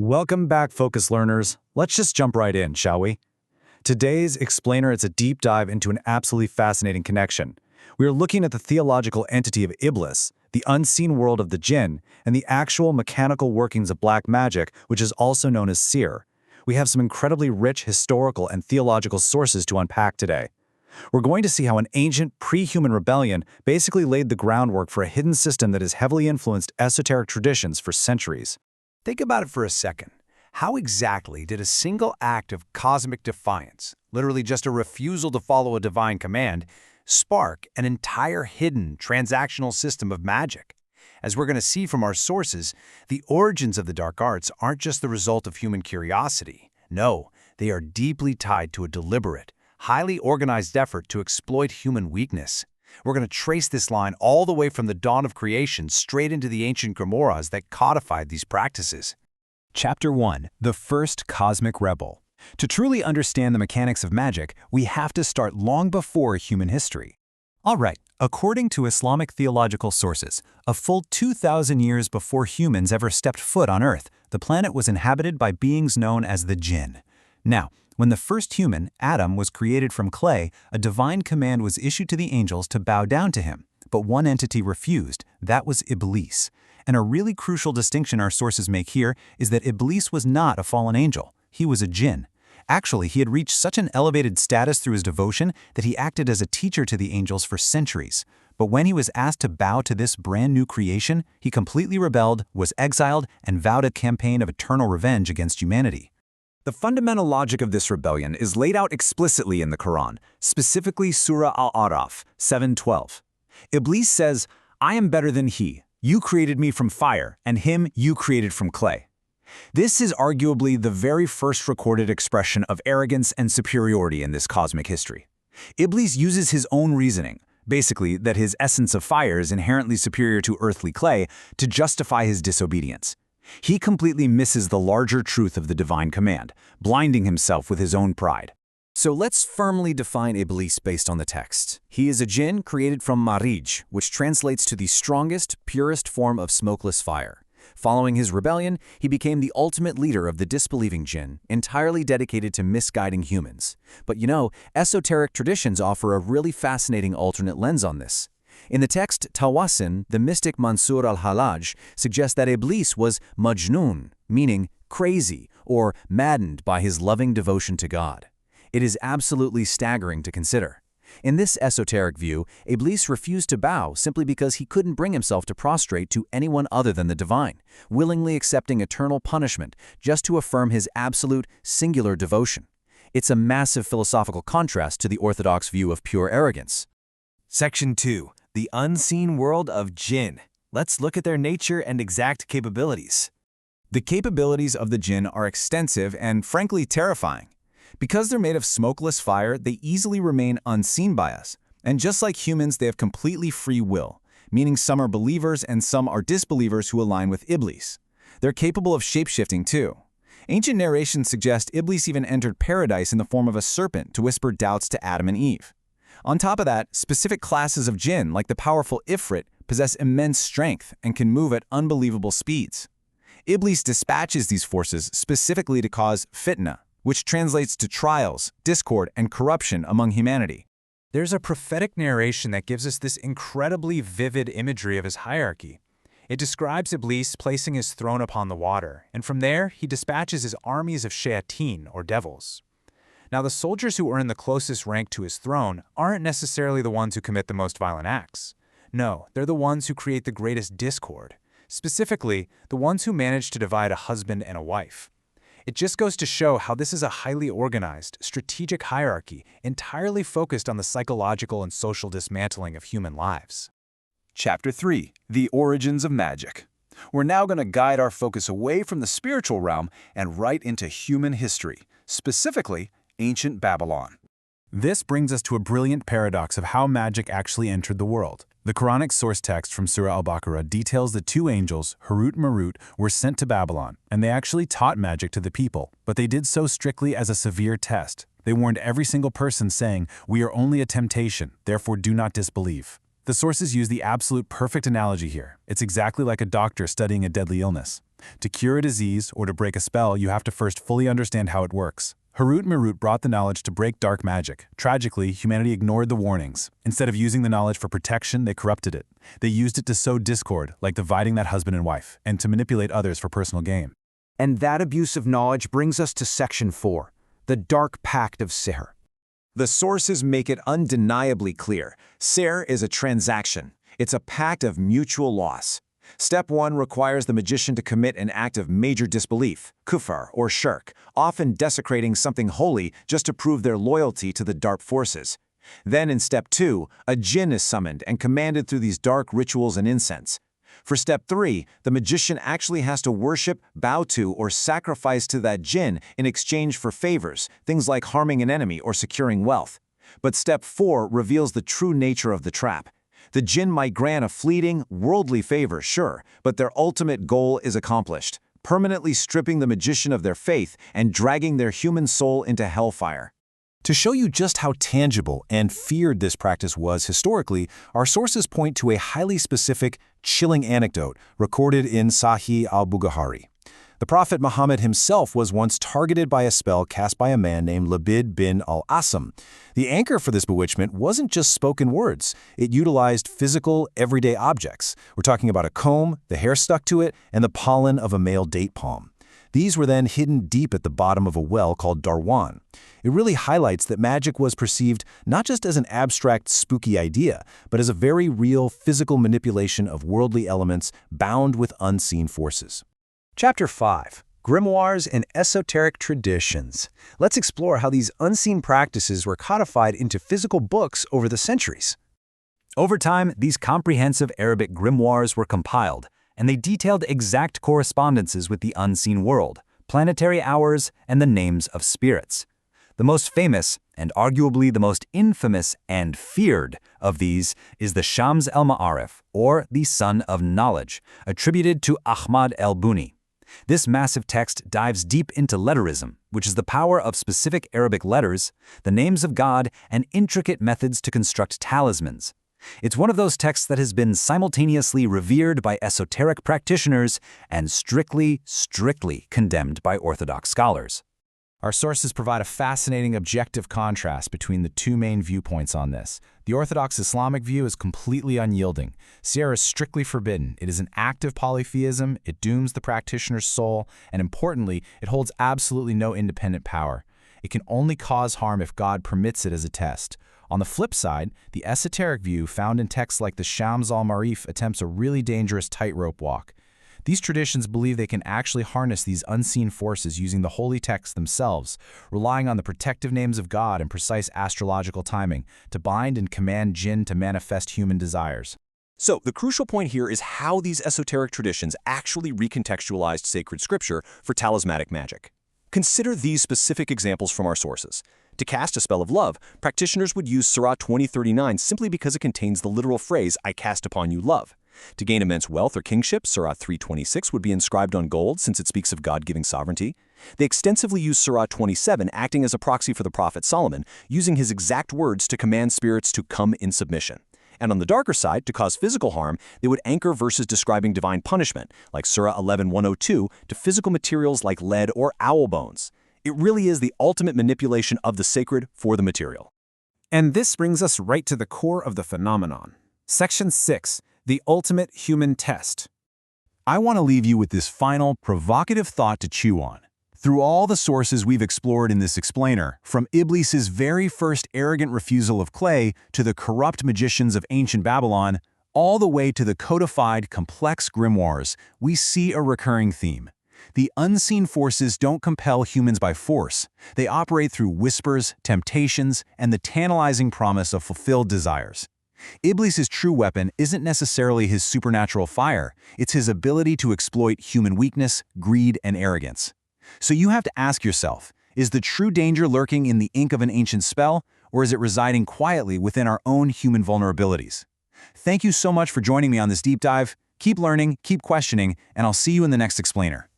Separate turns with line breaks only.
Welcome back, Focus Learners. Let's just jump right in, shall we? Today's explainer is a deep dive into an absolutely fascinating connection. We are looking at the theological entity of Iblis, the unseen world of the jinn, and the actual mechanical workings of black magic, which is also known as seer. We have some incredibly rich historical and theological sources to unpack today. We're going to see how an ancient, pre-human rebellion basically laid the groundwork for a hidden system that has heavily influenced esoteric traditions for centuries.
Think about it for a second. How exactly did a single act of cosmic defiance, literally just a refusal to follow a divine command, spark an entire hidden transactional system of magic? As we're going to see from our sources, the origins of the dark arts aren't just the result of human curiosity. No, they are deeply tied to a deliberate, highly organized effort to exploit human weakness. We're going to trace this line all the way from the dawn of creation straight into the ancient Grimoires that codified these practices.
Chapter 1. The First Cosmic Rebel. To truly understand the mechanics of magic, we have to start long before human history. All right, according to Islamic theological sources, a full 2,000 years before humans ever stepped foot on Earth, the planet was inhabited by beings known as the jinn. Now, when the first human, Adam, was created from clay, a divine command was issued to the angels to bow down to him. But one entity refused. That was Iblis. And a really crucial distinction our sources make here is that Iblis was not a fallen angel. He was a jinn. Actually, he had reached such an elevated status through his devotion that he acted as a teacher to the angels for centuries. But when he was asked to bow to this brand new creation, he completely rebelled, was exiled, and vowed a campaign of eternal revenge against humanity.
The fundamental logic of this rebellion is laid out explicitly in the Quran, specifically Surah Al-A'raf 7:12. Iblis says, "I am better than he. You created me from fire, and him you created from clay." This is arguably the very first recorded expression of arrogance and superiority in this cosmic history. Iblis uses his own reasoning, basically that his essence of fire is inherently superior to earthly clay, to justify his disobedience. He completely misses the larger truth of the divine command, blinding himself with his own pride.
So let's firmly define Iblis based on the text. He is a jinn created from Marij, which translates to the strongest, purest form of smokeless fire. Following his rebellion, he became the ultimate leader of the disbelieving jinn, entirely dedicated to misguiding humans. But esoteric traditions offer a really fascinating alternate lens on this. In the text Tawasin, the mystic Mansur al-Hallaj suggests that Iblis was majnun, meaning crazy or maddened by his loving devotion to God. It is absolutely staggering to consider. In this esoteric view, Iblis refused to bow simply because he couldn't bring himself to prostrate to anyone other than the divine, willingly accepting eternal punishment just to affirm his absolute, singular devotion. It's a massive philosophical contrast to the orthodox view of pure arrogance.
Section 2. The Unseen World of Jinn. Let's look at their nature and exact capabilities.
The capabilities of the jinn are extensive and frankly terrifying. Because they're made of smokeless fire, they easily remain unseen by us. And just like humans, they have completely free will, meaning some are believers and some are disbelievers who align with Iblis. They're capable of shapeshifting too. Ancient narrations suggest Iblis even entered paradise in the form of a serpent to whisper doubts to Adam and Eve. On top of that, specific classes of jinn, like the powerful Ifrit, possess immense strength and can move at unbelievable speeds. Iblis dispatches these forces specifically to cause fitna, which translates to trials, discord, and corruption among humanity.
There's a prophetic narration that gives us this incredibly vivid imagery of his hierarchy. It describes Iblis placing his throne upon the water, and from there he dispatches his armies of shayateen, or devils. Now, the soldiers who earn the closest rank to his throne aren't necessarily the ones who commit the most violent acts. No, they're the ones who create the greatest discord, specifically the ones who manage to divide a husband and a wife. It just goes to show how this is a highly organized, strategic hierarchy entirely focused on the psychological and social dismantling of human lives.
Chapter 3. The Origins of Magic. We're now going to guide our focus away from the spiritual realm and right into human history, specifically ancient Babylon. This brings us to a brilliant paradox of how magic actually entered the world. The Quranic source text from Surah Al-Baqarah details the two angels, Harut and Marut, were sent to Babylon, and they actually taught magic to the people, but they did so strictly as a severe test. They warned every single person saying, "We are only a temptation, therefore do not disbelieve." The sources use the absolute perfect analogy here. It's exactly like a doctor studying a deadly illness.
To cure a disease or to break a spell, you have to first fully understand how it works. Harut Marut brought the knowledge to break dark magic. Tragically, humanity ignored the warnings. Instead of using the knowledge for protection, they corrupted it. They used it to sow discord, like dividing that husband and wife, and to manipulate others for personal gain.
And that abuse of knowledge brings us to Section 4, the Dark Pact of Sihr.
The sources make it undeniably clear. Sihr is a transaction. It's a pact of mutual loss. Step 1 requires the magician to commit an act of major disbelief, kufr or shirk, often desecrating something holy just to prove their loyalty to the dark forces. Then in Step 2, a jinn is summoned and commanded through these dark rituals and incense. For Step 3, the magician actually has to worship, bow to, or sacrifice to that jinn in exchange for favors, things like harming an enemy or securing wealth. But Step 4 reveals the true nature of the trap. The jinn might grant a fleeting, worldly favor, sure, but their ultimate goal is accomplished, permanently stripping the magician of their faith and dragging their human soul into hellfire.
To show you just how tangible and feared this practice was historically, our sources point to a highly specific, chilling anecdote recorded in Sahih al-Bukhari. The Prophet Muhammad himself was once targeted by a spell cast by a man named Labid bin al-Asam. The anchor for this bewitchment wasn't just spoken words. It utilized physical, everyday objects. We're talking about a comb, the hair stuck to it, and the pollen of a male date palm. These were then hidden deep at the bottom of a well called Darwan. It really highlights that magic was perceived not just as an abstract, spooky idea, but as a very real physical manipulation of worldly elements bound with unseen forces.
Chapter 5, Grimoires and Esoteric Traditions. Let's explore how these unseen practices were codified into physical books over the centuries.
Over time, these comprehensive Arabic grimoires were compiled, and they detailed exact correspondences with the unseen world, planetary hours, and the names of spirits. The most famous, and arguably the most infamous and feared of these, is the Shams al-Ma'arif, or the Sun of Knowledge, attributed to Ahmad al-Buni. This massive text dives deep into letterism, which is the power of specific Arabic letters, the names of God, and intricate methods to construct talismans. It's one of those texts that has been simultaneously revered by esoteric practitioners and strictly condemned by Orthodox scholars.
Our sources provide a fascinating objective contrast between the two main viewpoints on this. The Orthodox Islamic view is completely unyielding. Sihr is strictly forbidden. It is an act of polytheism, it dooms the practitioner's soul, and importantly, it holds absolutely no independent power. It can only cause harm if God permits it as a test. On the flip side, the esoteric view found in texts like the Shams al-Ma'arif attempts a really dangerous tightrope walk. These traditions believe they can actually harness these unseen forces using the holy texts themselves, relying on the protective names of God and precise astrological timing to bind and command jinn to manifest human desires.
So, the crucial point here is how these esoteric traditions actually recontextualized sacred scripture for talismanic magic. Consider these specific examples from our sources. To cast a spell of love, practitioners would use Surah 2039 simply because it contains the literal phrase, "I cast upon you love." To gain immense wealth or kingship, Surah 326 would be inscribed on gold since it speaks of God giving sovereignty. They extensively use Surah 27 acting as a proxy for the Prophet Solomon, using his exact words to command spirits to come in submission. And on the darker side, to cause physical harm, they would anchor verses describing divine punishment, like Surah 11:102, to physical materials like lead or owl bones. It really is the ultimate manipulation of the sacred for the material.
And this brings us right to the core of the phenomenon. Section 6. The ultimate human test.
I want to leave you with this final, provocative thought to chew on. Through all the sources we've explored in this explainer, from Iblis's very first arrogant refusal of clay to the corrupt magicians of ancient Babylon, all the way to the codified, complex grimoires, we see a recurring theme. The unseen forces don't compel humans by force. They operate through whispers, temptations, and the tantalizing promise of fulfilled desires. Iblis's true weapon isn't necessarily his supernatural fire, it's his ability to exploit human weakness, greed, and arrogance. So you have to ask yourself, is the true danger lurking in the ink of an ancient spell, or is it residing quietly within our own human vulnerabilities? Thank you so much for joining me on this deep dive. Keep learning, keep questioning, and I'll see you in the next explainer.